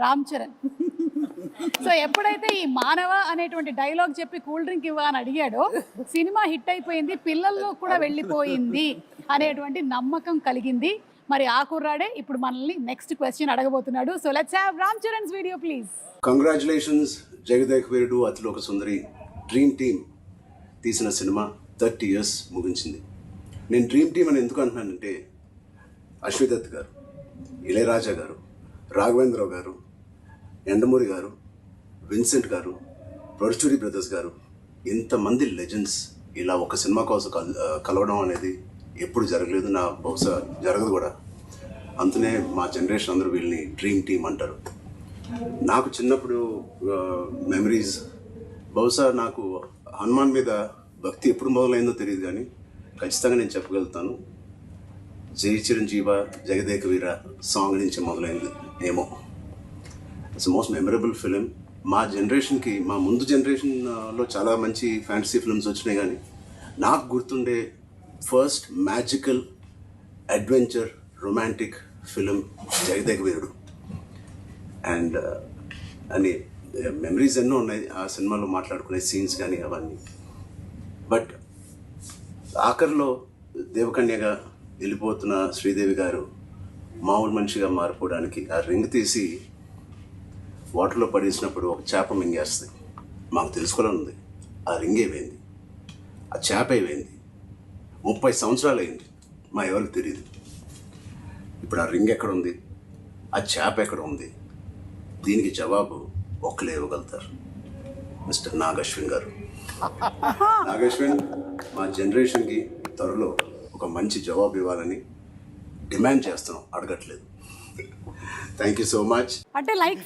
Ram Charan. So ఎప్పుడైతే ఈ మానవ అనేటువంటి డైలాగ్ చెప్పి కూల్ డ్రింక్ ఇవ్వ అని అడిగాడో సినిమా హిట్ అయిపోయింది, పిల్లల్లో కూడా వెళ్ళిపోయింది అనేటువంటి నమ్మకం కలిగింది. మరి ఆ కుర్రాడే ఇప్పుడు మనల్ని నెక్స్ట్ క్వశ్చన్ అడగబోతున్నాడు. So let's have Ram Charan's video please. Congratulations Jagadeka Veerudu Athiloka Sundari dream team తీసిన సినిమా 30 years ముగించింది. నేను డ్రీమ్ టీమ్ అని ఎందుకు అంటున్నానంటే అశ్వదత్ గారు, ఇళయరాజా గారు, రాఘవేంద్రరావు గారు, ఎండమూరి గారు, విన్సెంట్ గారు, పరుచూరి బ్రదర్స్ గారు, ఇంతమంది లెజెండ్స్ ఇలా ఒక సినిమా కోసం కలవడం అనేది ఎప్పుడు జరగలేదు, నా బహుశా జరగదు కూడా. అందునే మా జనరేషన్ అందరూ వీళ్ళని డ్రీమ్ టీమ్ అంటారు. నాకు చిన్నప్పుడు మెమరీస్, బహుశా నాకు హనుమాన్ మీద భక్తి ఎప్పుడు మొదలైందో తెలియదు, కానీ ఖచ్చితంగా నేను చెప్పగలుగుతాను జై చిరంజీవ జగదేక వీర సాంగ్ నుంచి మొదలైంది ఏమో. It's most memorable film. మా జనరేషన్కి, మా ముందు జనరేషన్లో చాలా మంచి ఫ్యాంటసీ ఫిల్మ్స్ వచ్చినాయి, కానీ నాకు గుర్తుండే first magical adventure romantic film Jagadeka Veerudu. And అని మెమరీస్ ఎన్నో ఉన్నాయి ఆ సినిమాలో, మాట్లాడుకునే సీన్స్ కానీ అవన్నీ. బట్ ఆఖరిలో దేవకన్యగా వెళ్ళిపోతున్న శ్రీదేవి గారు మామూలు మనిషిగా మారిపోవడానికి ఆ రింగ్ తీసి వాటర్లో పడేసినప్పుడు ఒక చేప మింగేస్తుంది. మాకు తెలుసుకోవాలని ఉంది ఆ రింగ్ ఏమైంది, ఆ చేప ఏమైంది. 30 సంవత్సరాలు అయింది, మా ఎవరికి తెలియదు. ఇప్పుడు ఆ రింగ్ ఎక్కడ ఉంది, ఆ చేప ఎక్కడ ఉంది, దీనికి జవాబు ఒక్కలే ఇవ్వగలుగుతారు, మిస్టర్ నాగశ్విన్ గారు. నాగశ్విన్ మా జనరేషన్కి త్వరలో ఒక మంచి జవాబు ఇవ్వాలని డిమాండ్ చేస్తున్నాం, అడగట్లేదు. Thank you so much. అంటే లైక్